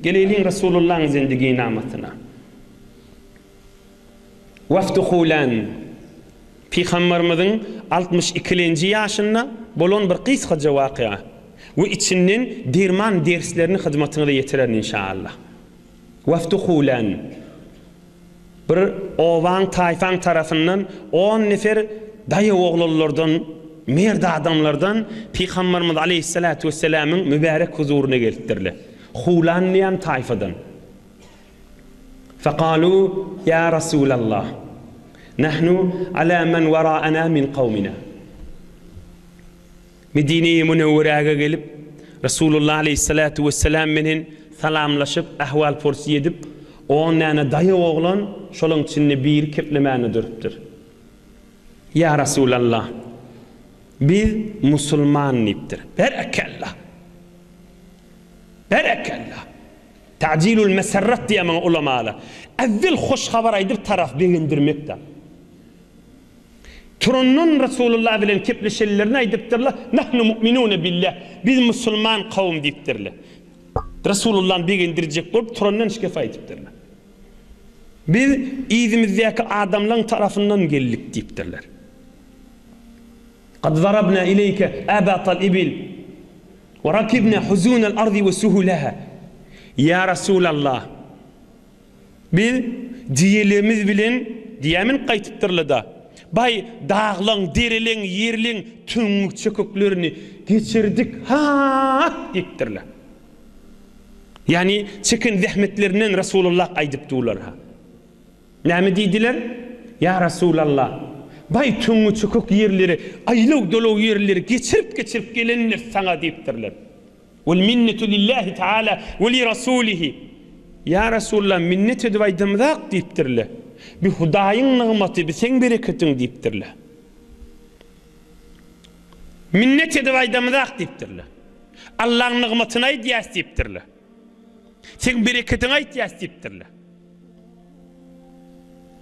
Geleyliň Resulullah'ın zindigi namatyna. Wafdu Hulan Peygamberimizin 62-nji ýaşynda bolan bir gysgaja waqia. Bu içinden derman derslerini hyzmatyňyza ýetiren inşallah. Wafdu Hulan bir owan taýfan tarafından 10 nefer daýy oglanlardan, merde adamlardan Peygamberimiz aleyhissalatu vesselam'ın mübarek huzuruna gelipdirler. Hulan diýen taýfadan. فقالوا يا رسول الله نحن على من وراءنا من قومنا. Medine-i Münewwere'ye gelip Resulullah aleyhissalatu vesselam menen salamlaşıp ahwal porsi edip onana daýy oglan şolaň içinde bir keplemeni durupdyr. Ya Resulallah biz musulman nipdir. Berekallah. Berekallah. Ta'cilul mesarrat diýen ulamalar. Evvel hoş habar aýdyp taraf begindirmekde. Turunun Resulullah bilen kepleşellerini aýdypdyrlar. Nahnu mu'minun billah. Biz musulman kavm diýipdirler. Resulullah'ın begindirjek bolup turundan şike faýdypdyrlar. Biz izimizdäki adamlaryň tarafından geldik diýipdirler. Qad zarabna ileyke abatal ibil ve rakibna huzunal ardi ve suhulaha. Ya Resulallah biz diýelimiz bilen diýemin gaýtypdyrlar da bay dağlaň, dereleň, ýerleň tüňük çöküklerini geçirdik ha diýipdirler. Yani çekin zahmetlerinden Resulullah aýdypdylar ha. Näme diýdiler? Ya Resulallah bay tüňük çökük ýerleri, aýlaw dolaw ýerleri geçirip gelenler saňa diýipdirler. Wal minnatu lillahi taala ve li rasulihi. Ya Resulullah minnet edip aýdymyzak diýipdirler. Bir Hudaýyň nygmaty, bir sen bereketiň diýipdirler. Minnet edip aýdymyzak diýipdirler. Allah'ın nygmatyny aýdýas diýipdirler. Sen bereketiň aýdýas diýipdirler.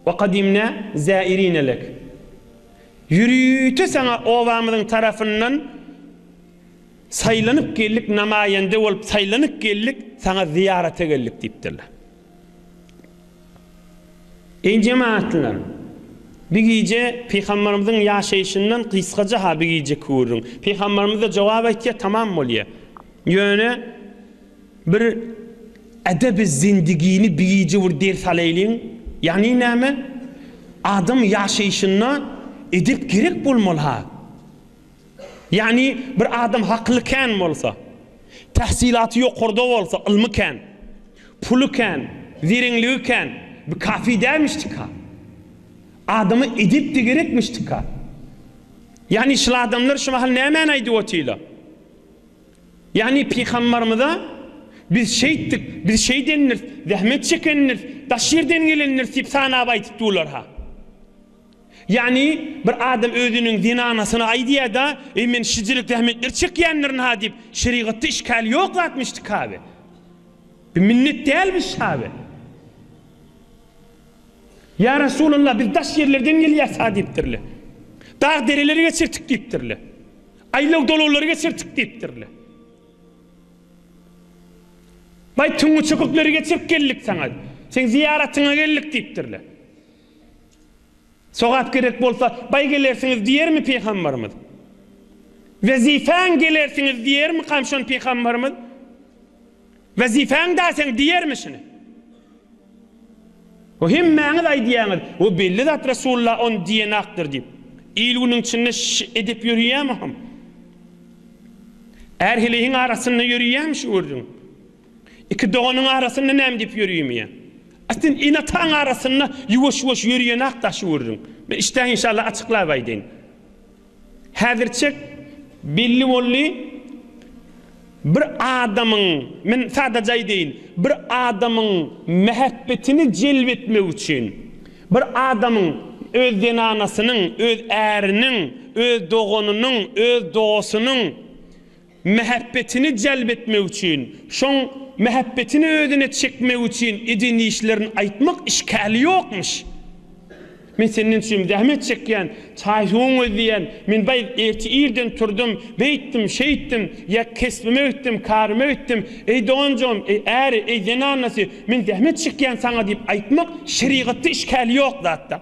Wa qadimna zairina lek. Yürüýte sana owamyzyň tarafından saýlanyp geldik, namaýende bolup saýlanyp geldik, sana ziýarete geldik diýipdirler. Ey cemaatlar, bir gece Peygamberimizin ýaşaýşyndan gysgaja ha bir gece kördüm. Peygamberimiz de jogap aýtdy, tamam bolýa. Ýöne bir edeb zindigini bir gece bir ders alaýlyň. Yani näme? Adam ýaşaýşynda edip gerek bolmaly ha. Yani bir adam haklyken bolsa, tahsilaty ýokurda bolsa, ilmiken, puluken, zirinligiken bir kafi dämişdik ha. Adamı edip de gerekmişdik ha. Yani şu adamlar şu mahal näme aýdyp otylar? Yani Peygamberimize biz şeýtdik, biz şey denir, zahmet çekenler, daş ýerden gelenler diýip sana aýtyp durlar ha. Yani bir adam özünün dinanasyna aýdýar da, men şijilik zahmetler çekýänlerin ha diýip şeriatda işgal ýok zatmışdyk abi. Bir minnet dälmiş abi. Ya Resulullah biz daş ýerlerden gelýär ha diýipdirler. Dağ dereleri geçirtik diýipdirler. Aýlaw dolawlary geçirtik diýipdirler. Bay tüňü çökükleri geçirip geldik sana. Sen ziyaretine geldik diýipdirler. Sogat gerek bolsa bay gelersiniz diýer mi Peygamberimiz? Wezifäň gelersiniz diýer mi kamşon Peygamberimiz? Wezifäň da sen diýer mi şunu? O hemmäňiz aýdýaňyz, o belli zat Resulullah on diýenakdyr diýip. İlgünün içinde edip yürüýämihim. Erhelihin arasında yürüýäm şu gördüm. İki doğanın arasında näme diýip yürüýmýär? Aslında inatan arasında yuwaş yürüyenak taşı vururun. Ben işte inşallah açıklayıp aydın. Hazırçık belli bolly bir adamın, men sadece aydın, bir adamın mehabbetini celbetmek için, bir adamın öz denanasının, öz erinin, öz doğununun, öz doğusunun mehabbetini celbetmek için, şon mehabbetini ödüne çekmek için edin işlerini aytmak işkali yokmuş. Men senin için zahmet çekýän, çaýhyň ödýän, men baý erti ýerden turdum, beýtdim, şeýtdim, ya kesbime ötdim, karyma ötdim. Ey doňjum, ey äri, ey zenanasy, men zahmet çekýän saňa diýip aýtmak şeriatda işkali ýok zatda.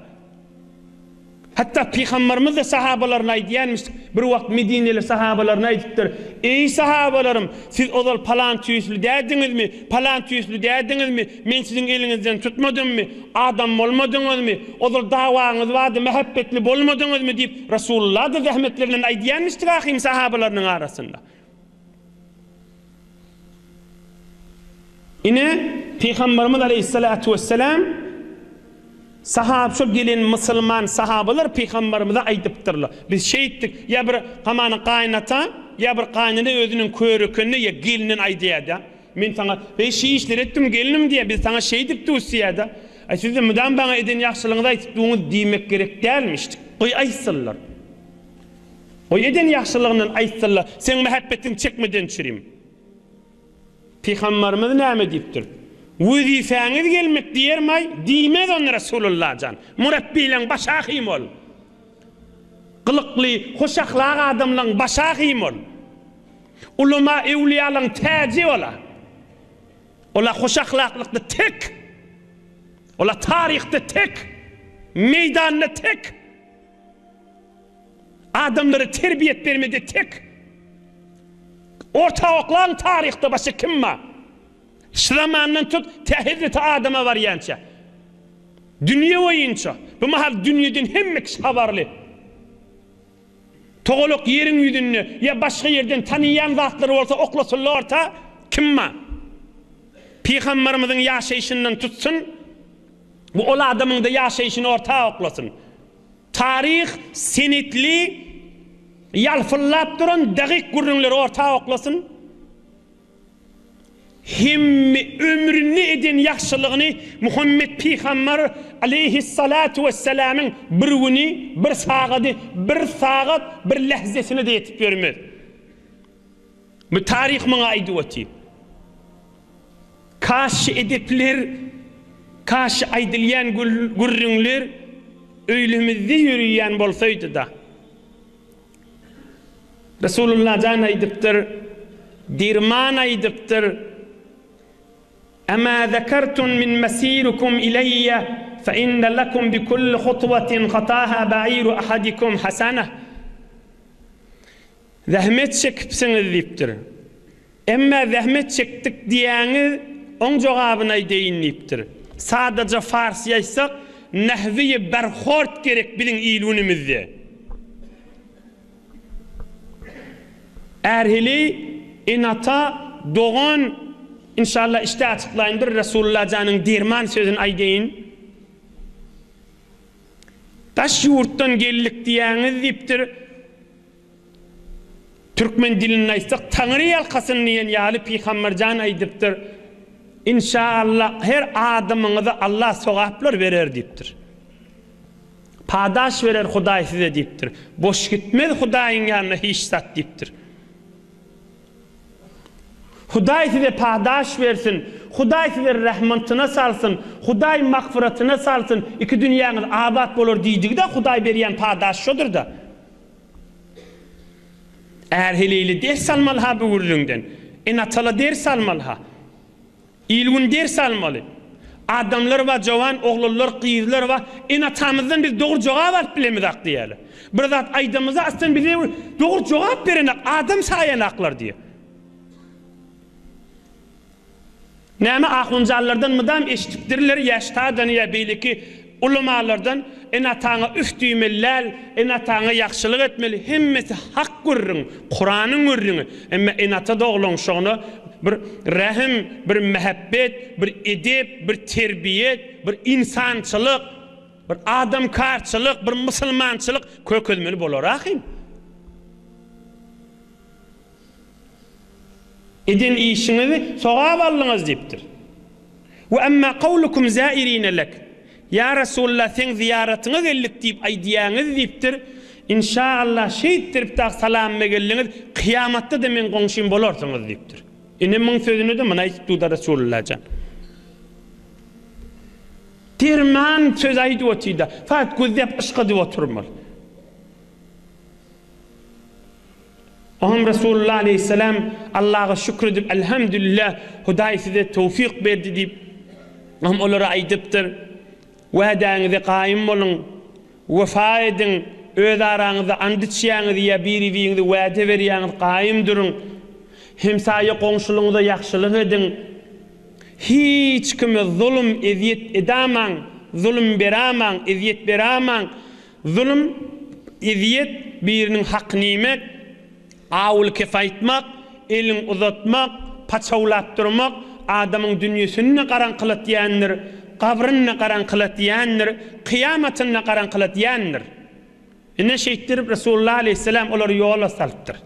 Hatta Peygamberimiz de sahabalarına aýdýanmış, bir wagt Medineli sahabalarına aýdypdyr. Ey sahabalarım, siz ozal palan tüýsli dädiňizmi, palan tüýsli dädiňizmi? Men siziň eliňizden tutmadymmy? Adam bolmadyňyzmy? Ozal dawaňyz bardy, mehabbetli bolmadyňyzmy diýip Rasulullah da zähmetlerine aýdýanmış ahim sahabalarynyň arasynda. Ine Peygamberimiz aleyhissalatu vesselam sahab gelen musulman sahabalar Peygamberimize aýdypdyrlar. Biz şeýitdik, ya bir gamany gaýnata, ya bir gaýnyny özüniň körükünü ya gelinin aýdýarda. Men saňa beşi işler etdim gelinim diye biz saňa şeýdip dusýada. Siz de müdam bana eden ýaxşylygyňyzy aýdypdyňyz diýmek gerek dälmişdik. Goý aýsyllar. Goý eden ýaxşylygyny aýsyllar. Sen mehabbetiň çekmeden çirim. Peygamberimiz näme diýipdir? Wüzifäňiz gelmek diýermäy, diýmez onu Rasulullah jan. Murabbiýleň başahym ol. Gylykly, hoş ahlak adamlaň başahym ol. Ulama ewliýalaň täji ola. Ola hoş ahlaklykda tek. Ola taryhda tek. Meýdanda tek. Adamlary terbiýet bermede tek. Ortaoklaň taryhda başa kimma? Şramandan tut Hazreti Adam'a var yança. Dünya boyunca bu mahal dünýeden hemme kişi habarly. Togoluk yerin ýüzünde ya başga yerden tanıyan zatlary bolsa oklasynlar orta kimma? Peygamberimiziň ýaşaýşyndan tutsun, bu ol adamyň da ýaşaýşyny orta oklasyn. Tarih senetli ýalfyllap duran dagyk gurrunlary orta oklasyn. Himmi ömrünü eden yaxşylygyny Muhammed Peygamber aleyhissalatu vesselam'ın bir güni, bir sagat, bir lehzesini de yetip görmez. Bu tarih mana aýdypdy. Kaş edipler, kaş aýdylýan gurrunlar öýlemizde ýürüýän bolsaydy da. Rasulullah jan aýdypdyr, dirman aýdypdyr. أما ذكرتم من مسيركم إلي فإن لكم بكل خطوة خطاها بعير أحدكم حسنة. Zahmet çekipsiňiz diýipdir. Emma zahmet çekdik diýäňiz oň jogabyna deýin diýipdir. Sadece Farsy aýsak, nahwi berhort gerek biziň ilunimizde. Erhili inata doğan İnşallah işte açıklayındır Resulullah canın dirman sözün aýdýyn. Taş ýurtdan geldik diýäňiz diýipdir. Türkmen dilini aýtsak Taňry ýalkasyny diýen ýaly Peygamber jan aýdypdyr. İnşallah her adamyňyza Allah sowaplar berer diýipdir. Padaş verer Hudaý size diýipdir. Boş gitmez Hudaýyň ýanyna hiç sat diýipdir. Hudaý size padaş versin, Hudaý size rahmatyna salsın, Hudaý magfiratyna salsın, iki dünýäňiz abat bolar diýdik de Hudaý berýän padaş şodur da. Erheliýli ders almaly bu gurrundan, enatala ders almaly, ilgun ders almaly. Adamlar we jowan oglanlar, gyzlar we enatamyzdan biz dogry jogap alyp bilemizak diýeli. Bir zat aýdymyza aslan bize dogry jogap beren adam saýanaklar diýer. Näme ahunjallardan mydam eşitdirler ýaştadan ýa beýleki ulamalardan enataňa üfdüýmeler, enataňa ýaxşylyk etmeli, hemmesi hak gurrun, Kur'anyň gurrun. Emma enata doglan şonu bir rahim, bir mehabbet, bir edep, bir terbiýet, bir insançylyk, bir adamkarçylyk, bir musulmançylyk kökülmeli bolar ahim. Edin işinizi sogap aldyňyz diýipdir. Wa amma qawlukum zairina lak. Ya Rasulullah sen ziyaratına geldik diýip aýdýaňyz diýipdir. İnşallah şeýitdirip ta salam megelliňiz kıyamatda da men goňşym bolarsyňyz diýipdir. Ine men sözüni de mana aýdypdy Rasulullah jan. Dirman söz aydı otuyda. Fakat güzdep ışqadı oturmalı. Ohum Resulullah aleyhisselam Allah'a şükredip elhamdülillah Hudaý size tevfik berdi deyip ohum olara aydypdyr. Wa'daňyza qaýym bolun. Wefa edin. Öz araňyzda andy içýäňiz ýa biri-biriňize wa'da berýäňiz qaýym durun. Hemsaýa goňşuluňyza ýaxşylyk edin. Hiç kime zulüm eziyet edamaň, zulüm beramaň, eziyet beramaň. Zulüm, eziyet biriniň hakyny yemek, awul kefaýtmak, elin uzatmak, paçawlatdyrmak, adamyň dünýäsini garaňkylatýandyr, kabryny garaňkylatýandyr, kıyamatyny garaňkylatýandyr. Ne şeýtdir Resulullah aleyhisselam olar ýola salypdyr.